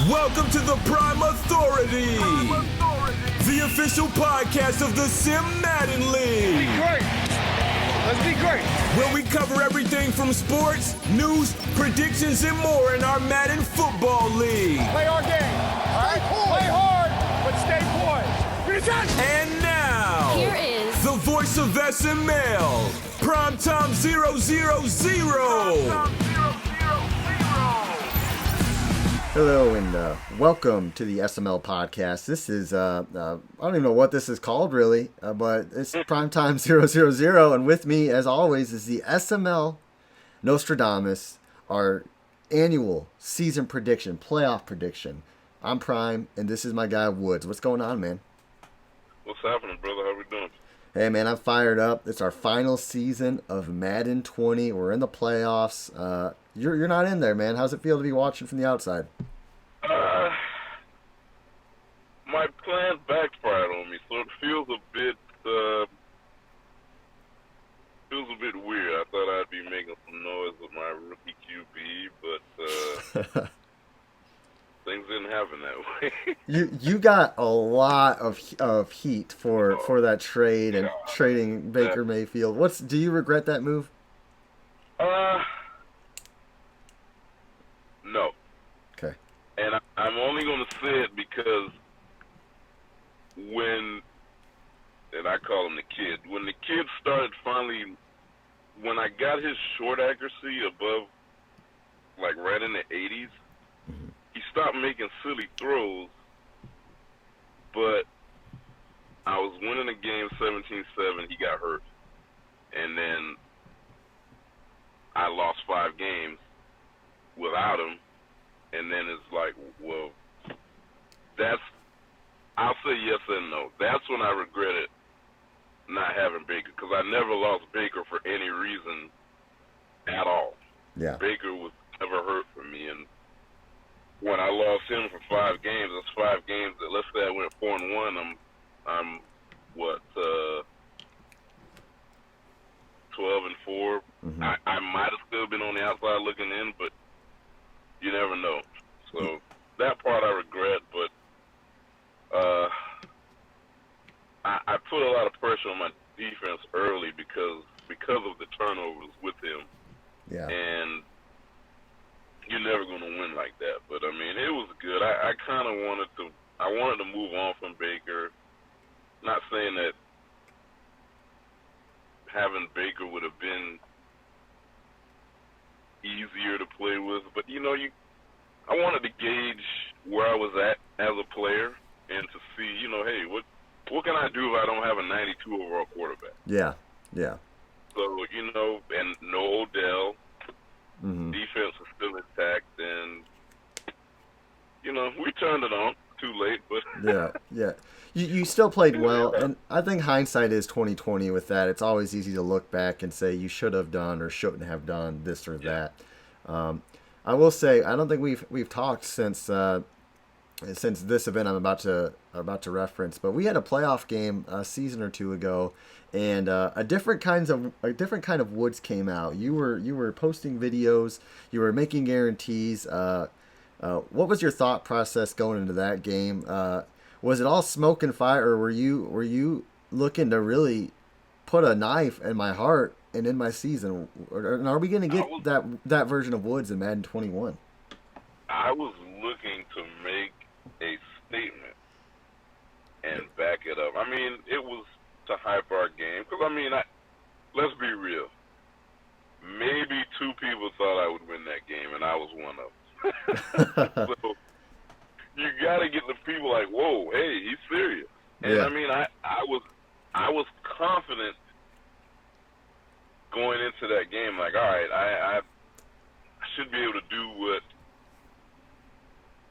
Welcome to the Prime Authority, the official podcast of the Sim Madden League. Be great. Let's be great. Where we cover everything from sports, news, predictions, and more in our Madden Football League. Play our game. All right? Play hard, but stay poised. And now, here is the voice of SML, Primetime 000. Hello and welcome to the SML Podcast. This is, I don't even know what this is called really, but it's Primetime 000, and with me, as always, is the SML Nostradamus, our annual season prediction, playoff prediction. I'm Prime, and this is my guy Woods. What's going on, man? What's happening, brother? How we doing? Hey, man, I'm fired up. It's our final season of Madden 20. We're in the playoffs. You're not in there, man. How's it feel to be watching from the outside? My plan backfired on me, so it feels a bit weird. I thought I'd be making some noise with my rookie QB, but things didn't happen that way. You got a lot of heat for that trade and trading Baker Mayfield. Do you regret that move? No. Okay. And I'm only going to say it because and I call him the kid, when the kid started finally, when I got his short accuracy above, like right in the 80s, he stopped making silly throws, but I was winning the game 17-7, he got hurt. And then I lost 5 games without him, and then it's like, well, I'll say yes and no. That's when I regretted not having Baker, because I never lost Baker for any reason at all. Yeah. Baker was never hurt for me, and when I lost him for 5 games, that's 5 games that, let's say I went 4-1, I'm 12-4. Mm-hmm. I might have still been on the outside looking in, but you never know. So that part I regret, but I put a lot of pressure on my defense early because of the turnovers with him. Yeah. And you're never going to win like that. But I mean, it was good. I kind of wanted to move on from Baker. Not saying that having Baker would have been easier to play with, but I wanted to gauge where I was at as a player and to see, hey, what can I do if I don't have a 92 overall quarterback? Yeah. So, and no Odell, Mm-hmm. defense is still intact, and, we turned it on too late, but Yeah. You still played well, and I think hindsight is 20/20 with that. It's always easy to look back and say you should have done or shouldn't have done this or that. I will say I don't think we've talked since this event I'm about to reference, but we had a playoff game a season or two ago, and a different kind of Woods came out. You were posting videos, you were making guarantees. What was your thought process going into that game? Was it all smoke and fire, or were you looking to really put a knife in my heart and in my season? And are we going to get that version of Woods in Madden 21? I was looking to make a statement and back it up. I mean, it was to hype our game. Because, let's be real. Maybe 2 people thought I would win that game, and I was one of them. So, you got to get the people like, whoa, hey, he's serious. And, Yeah. I was confident going into that game, like, all right, I should be able to do what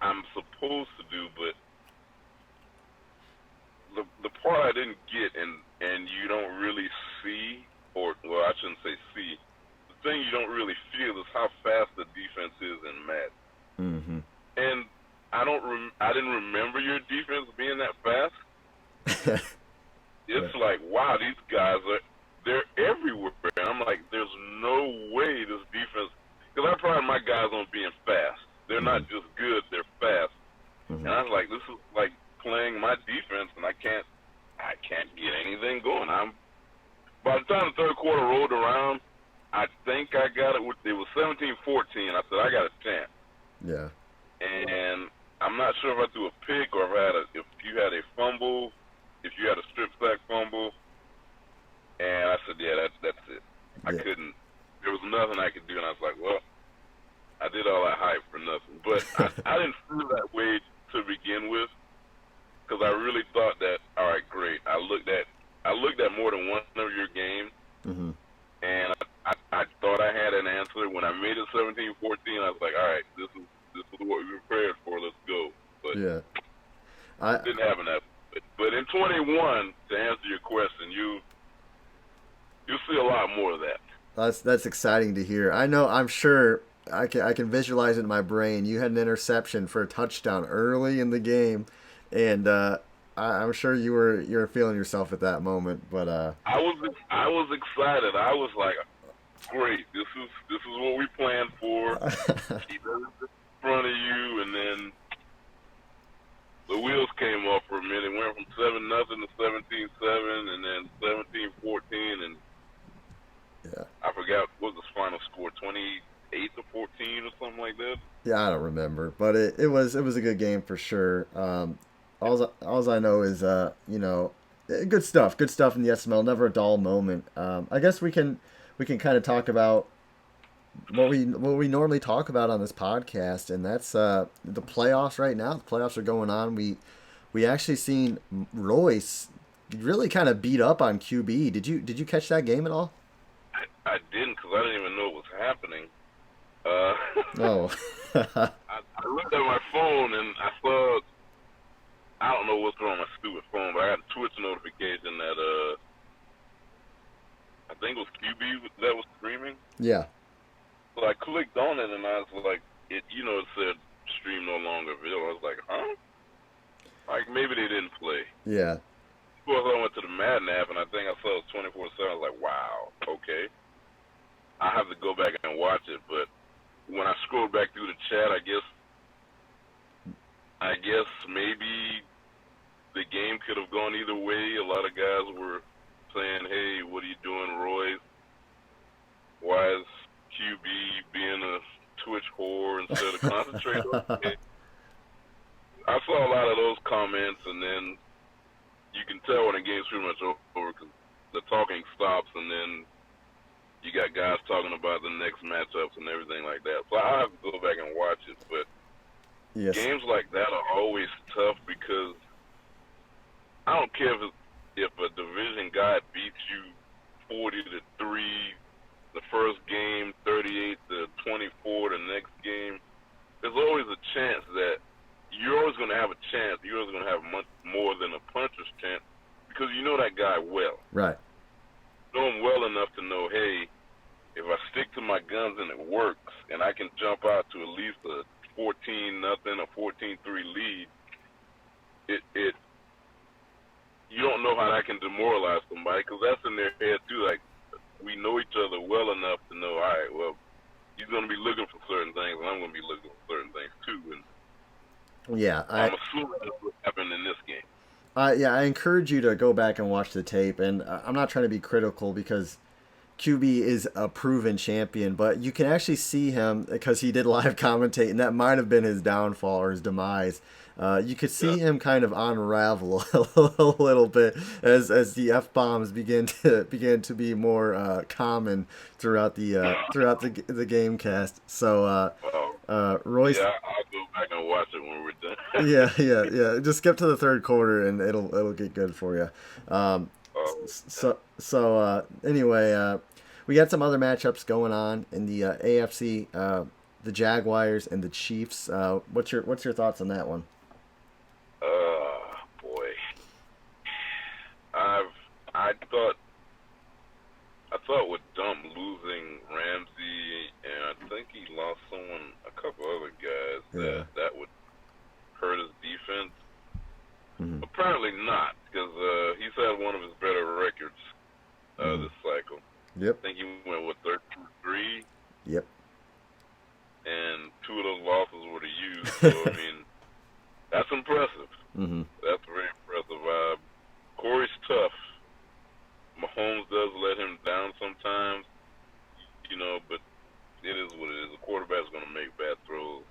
I'm supposed to do, but the part I didn't get, and you don't really see, I shouldn't say see, the thing you don't really feel is how fast the defense is in Madden. Mm-hmm. And I didn't remember your defense being that fast. It's like, wow, these guys they're everywhere. And I'm like, there's no way this defense, because I pride my guys on being fast. They're not just good, they're fast. And I was like, this is like playing my defense, and I can't get anything going. By the time the third quarter rolled around, I think I got it. It was 17-14. I said, I got a chance. Yeah. And I'm not sure if I threw a pick or if you had a fumble, if you had a strip sack fumble. And I said, yeah, that's it. I couldn't. There was nothing I could do, and I was like, well, I did all that hype for nothing. But I didn't feel that way to begin with, because I really thought that, all right, great. I looked at more than one of your games, and I thought I had an answer. When I made it 17-14, I was like, all right, this is what we prepared for. Let's go. But I didn't have an answer. But in 21, to answer your question, you'll see a lot more of that. That's exciting to hear. I'm sure I can visualize it in my brain. You had an interception for a touchdown early in the game, and I'm sure you were feeling yourself at that moment. But I was excited. I was like, great. This is what we planned for. Keep everything in front of you, and then the wheels came off for a minute. It went from 7-0 to 17-7, and then 17-14, and I forgot what was the final score, 28-14 or something like that. Yeah, I don't remember, but it was a good game for sure. All I know is good stuff in the SML. Never a dull moment. I guess we can kind of talk about what we normally talk about on this podcast, and that's the playoffs right now. The playoffs are going on. We actually seen Royce really kind of beat up on QB. Did you catch that game at all? I didn't, because I didn't even know it was happening. I looked at my phone and I saw, I don't know what's wrong with my stupid phone, but I got a Twitch notification that I think it was QB that was streaming. Yeah. So I clicked on it and I was like, it said stream no longer available. I was like, huh? Like maybe they didn't play. Yeah. Of course, I went to the Madden app and I think I saw it 24/7. I was like, wow, okay. I have to go back and watch it, but when I scrolled back through the chat, I guess maybe the game could have gone either way. A lot of guys were saying, hey, what are you doing, Royce? Why is QB being a Twitch whore instead of concentrating on the game? I saw a lot of those comments, and then you can tell when the game's pretty much over because the talking stops, and then you got guys talking about the next matchups and everything like that. So I have to go back and watch it. But games like that are always tough because I don't care if a division guy beats you 40-3 the first game, 38-24 the next game. There's always a chance that you're always going to have a chance. You're always going to have much more than a puncher's chance because you know that guy well. Right. Know him well enough to know, hey, if I stick to my guns and it works, and I can jump out to at least a 14-0 or 14-3 lead, you don't know how that can demoralize somebody because that's in their head too. Like we know each other well enough to know, all right, well, he's going to be looking for certain things, and I'm going to be looking for certain things too. And I'm assuming that's what happened in this game. I encourage you to go back and watch the tape, and I'm not trying to be critical because QB is a proven champion, but you can actually see him because he did live commentate, and that might have been his downfall or his demise. You could see him kind of unravel a little bit as the F-bombs began to be more common throughout the game cast. So Royce. Yeah, I'll go back and watch it when we're done. yeah. Just skip to the third quarter and it'll get good for you. Anyway, we got some other matchups going on in the AFC. The Jaguars and the Chiefs. What's your thoughts on that one? Boy, I thought with Dump losing Ramsey, and I think he lost a couple other guys that would hurt his defense. Mm-hmm. Apparently not, because he's had one of his better records this cycle. Yep. I think he went with 13-3. Yep. And 2 of those losses were to you. So I mean, that's Mm-hmm. That's very impressive. Corey's tough. Mahomes does let him down sometimes, but it is what it is. A quarterback's going to make bad throws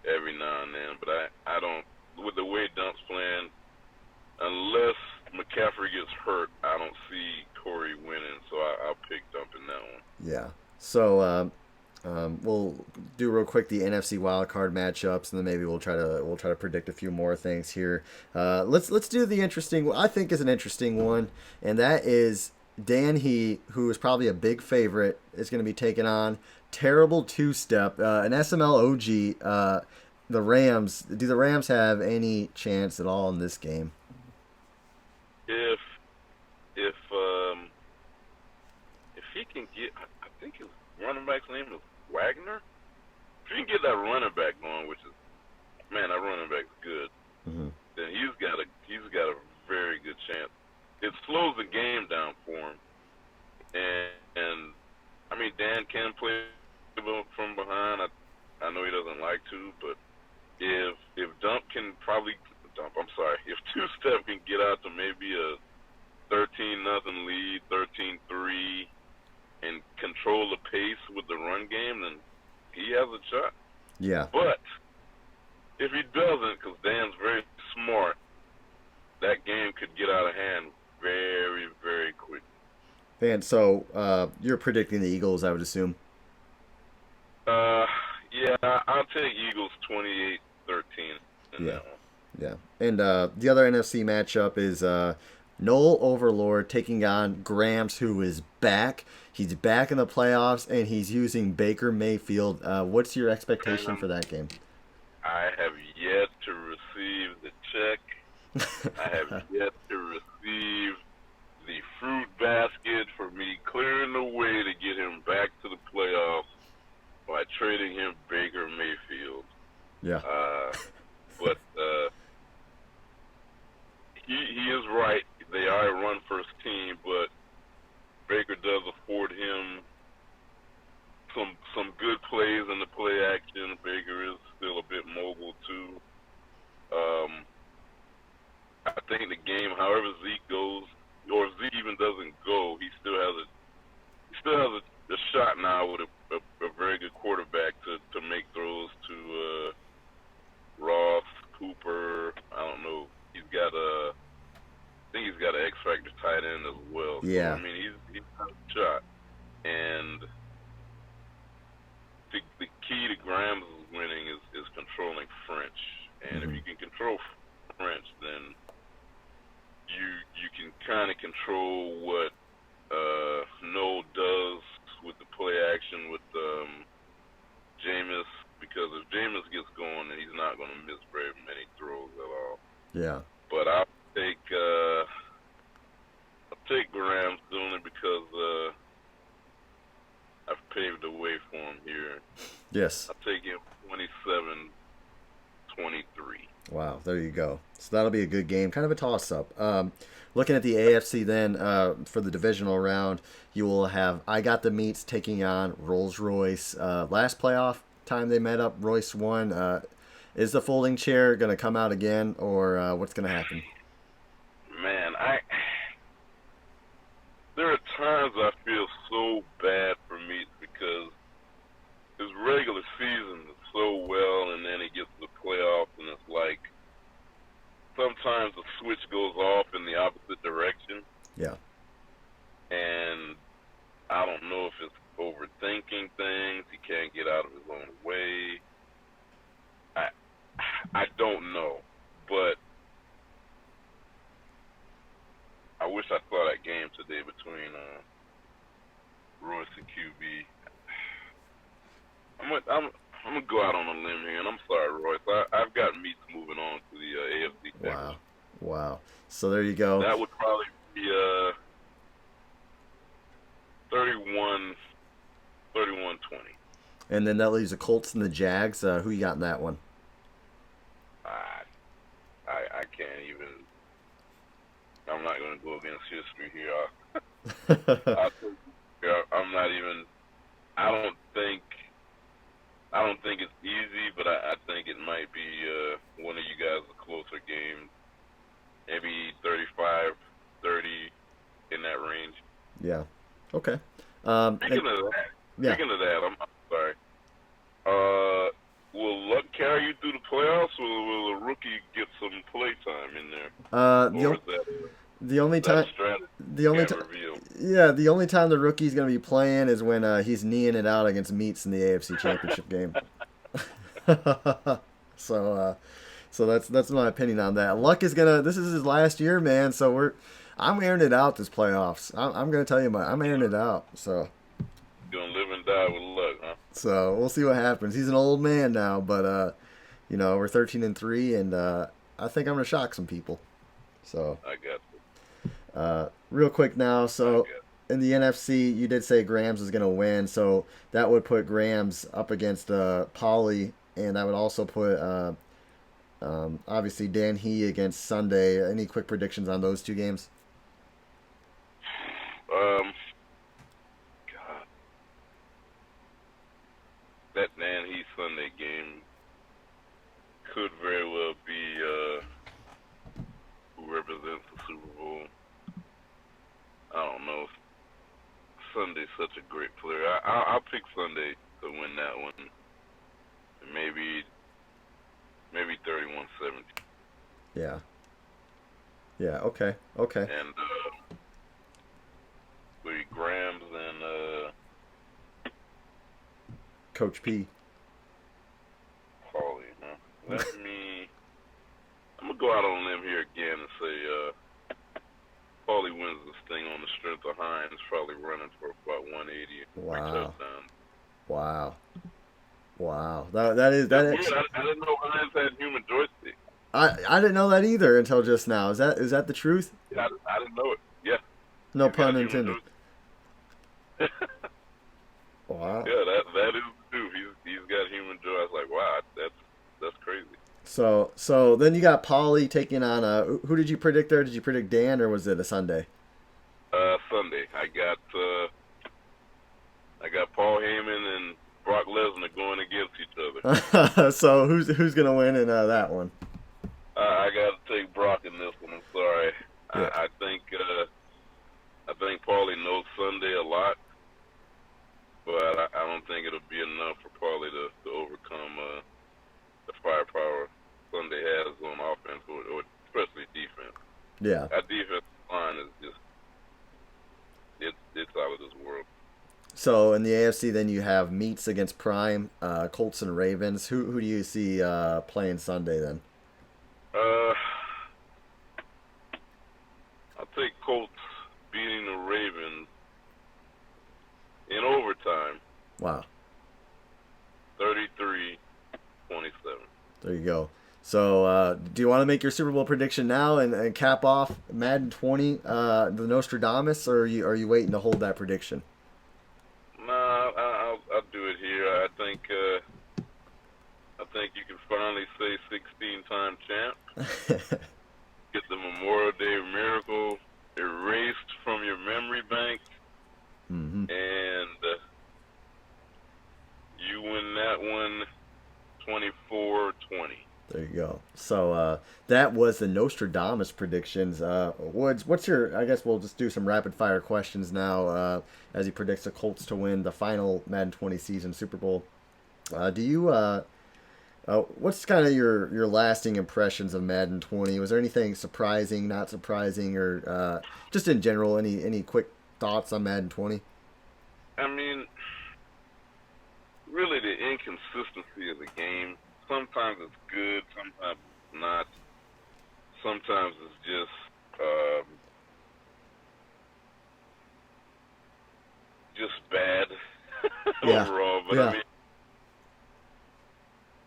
every now and then, but I don't, with the way Dump's playing, unless McCaffrey gets hurt, I don't see Corey winning, so I'll pick Dump in that one. Yeah. So we'll do real quick the NFC wildcard matchups, and then maybe we'll try to predict a few more things here. Let's do the interesting. I think is an interesting one, and that is Dan He, who is probably a big favorite, is going to be taking on terrible two-step, an SML OG. The Rams. Do the Rams have any chance at all in this game? If he can get, I think his running back's name is Wagner. If he can get that running back going, which is, man, that running back's good, then he's got a very good chance. It slows the game down for him, and I mean Dan can play from behind. I know he doesn't like to, but if if two-step can get out to maybe a 13-0 lead, 13-3, and control the pace with the run game, then he has a shot. Yeah. But if he doesn't, because Dan's very smart, that game could get out of hand very, very quickly. And so you're predicting the Eagles, I would assume. Yeah, I'll take Eagles 28-13. Yeah. Yeah. And the other NFC matchup is Noel Overlord taking on Grams, who is back. He's back in the playoffs, and he's using Baker Mayfield. What's your expectation for that game? I have yet to receive the check. I have yet to receive the fruit basket for me clearing the way to get him back to the playoffs by trading him Baker Mayfield. Yeah. But he is right. They are a run-first team, but Baker does afford him some good plays in the play action. Baker is still a bit mobile too. I think the game, however Zeke goes, or if Zeke even doesn't go, he still has a shot now with a very good quarterback to make throws to Ross, Cooper. I don't know. I think he's got an X Factor tight end as well. Yeah. So, I mean, he's got a shot. And the key to Grams' winning is controlling French. And if you can control French, then you can kind of control what Noel does with the play action with Jameis, because if Jameis gets going, then he's not going to miss very many throws at all. Yeah. But I'll take Grams only because I've paved the way for him here. Yes. I'll take him 27-23. Wow, there you go. So that'll be a good game. Kind of a toss-up. Looking at the AFC then, for the divisional round, you will have I Got the Meats taking on Rolls-Royce. Last playoff time they met up, Royce won. Is the folding chair going to come out again, or what's going to happen? Man, there are times I feel so bad for Meats because his regular season is so well, and then he gets to the playoffs, and it's like sometimes the switch goes off in the opposite direction. Yeah. And I don't know if it's overthinking things. He can't get out of his own way. I don't know, but I wish I saw that game today between Royce and QB. I'm gonna go out on a limb here, and I'm sorry, Royce. I've got Meats moving on to the AFC. Wow. So there you go. That would probably be 31-20. And then that leaves the Colts and the Jags. Who you got in that one? I can't even. I'm not going to go against history here. I'm not even. I don't think it's easy, but I think it might be one of you guys a closer game Yeah. Okay. Speaking of yeah. I'm sorry. Will luck carry you through the playoffs, or will a rookie get some play time in there, or is The only that a time, strategy the you only can't time, reveal? yeah, the only time the rookie's gonna be playing is when he's kneeing it out against Meats in the AFC Championship game. so, so that's my opinion on that. Luck is gonna. This is his last year, man. So I'm airing it out this playoffs. I'm gonna tell you, I'm airing it out. So, Gonna live and die with luck, huh? so we'll see what happens. He's an old man now, but we're 13-3, and I think I'm gonna shock some people. So, I got real quick now, so you. in the NFC, you did say Grams is going to win, so that would put Grams up against Pauly, and that would also put obviously Dan He against Sunday. Any quick predictions on those two games? God, that Dan He Sunday game could very well be who represents the Super Bowl. I don't know. Sunday's such a great player. I'll pick Sunday to win that one. Maybe 31-17. Yeah. Yeah. Okay. Okay. And with Grams and Coach P. Pauly, huh? I'm gonna go out on a limb here again and say Pauly wins this thing on the strength of Hines, probably running for about 180. Wow. Touchdowns. Wow. That is. I didn't know Hines had human joystick. I didn't know that either until just now. Is that the truth? Yeah, I didn't know it. Yeah. No He's got pun human intended. joystick. Wow. Yeah, that is true. He's got human joy. I was like, wow, that's crazy. So then you got Pauly taking on who did you predict there? Did you predict Dan, or was it a Sunday? Sunday. I got Paul Heyman and Brock Lesnar going against each other. So who's gonna win in that one? I got to take Brock in this one. I'm sorry. Yeah. I think Paulie knows Sunday a lot, but I don't think it'll be enough for Paulie to overcome the firepower Sunday has on offense, or especially defense. Yeah. That defensive line is just it's out of this world. So in the AFC, then you have Meats against Prime, Colts and Ravens. Who do you see playing Sunday then? I'll take Colts beating the Ravens in overtime. Wow. 33-27. There you go. So do you want to make your Super Bowl prediction now and cap off Madden 20, the Nostradamus, or are you waiting to hold that prediction? Nah, I'll do it here. I think you can finally say 16-time champ. Get the Memorial Day miracle erased from your memory bank, Mm-hmm. and you win that one 24-20. There you go. So that was the Nostradamus predictions. Woods, what's your? I guess we'll just do some rapid fire questions now. As he predicts the Colts to win the final Madden 20 season Super Bowl. Do you? What's kind of your lasting impressions of Madden 20? Was there anything surprising, not surprising, or just in general, any quick thoughts on Madden 20? I mean, really the inconsistency of the game. Sometimes it's good, sometimes it's not. Sometimes it's just bad overall. But I mean,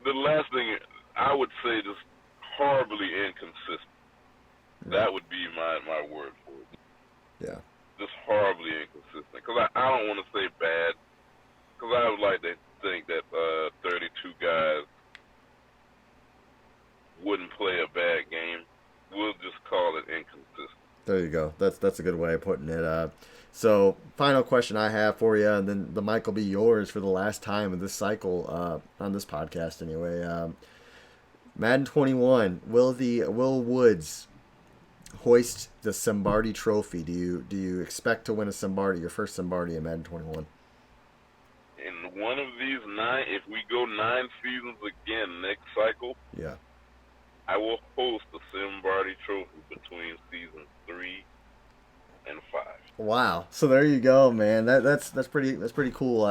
the last thing I would say, just horribly inconsistent. Yeah. That would be my word for it. Yeah. Just horribly inconsistent. Because I don't want to say bad. Because I would like to think that 32 guys wouldn't play a bad game. We'll just call it inconsistent. There you go. That's a good way of putting it. So, final question I have for you, and then the mic will be yours for the last time of this cycle on this podcast anyway. Madden 21, will Woods hoist the Simbardi Trophy? Do you expect to win a Simbardi, your first Simbardi in Madden 21? In one of these 9, if we go 9 seasons again next cycle, Yeah. I will host the Simbardi Trophy between seasons 3 and 5. Wow. So there you go, man. That's pretty cool.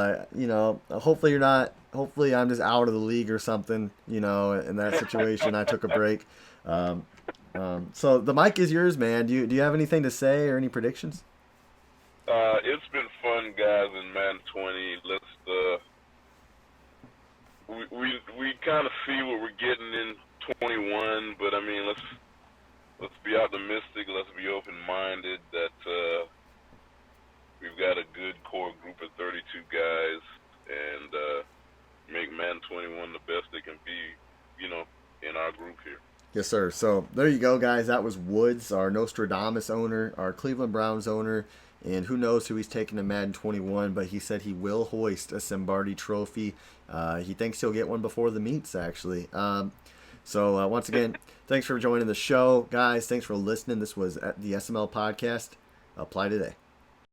Hopefully I'm just out of the league or something, in that situation. I took a break. So the mic is yours, man. Do you have anything to say or any predictions? It's been fun, guys, in Madden 20. Let's we kind of see what we're getting in 21, but I mean, let's be optimistic. Let's be open-minded that we've got a good core group of 32 guys, and make Madden 21 the best it can be, in our group here. Yes, sir. So there you go, guys. That was Woods, our Nostradamus owner, our Cleveland Browns owner, and who knows who he's taking to Madden 21, but he said he will hoist a Simbardi Trophy. He thinks he'll get one before the meets, actually. So once again, thanks for joining the show, guys. Thanks for listening. This was the SML Podcast. Apply today.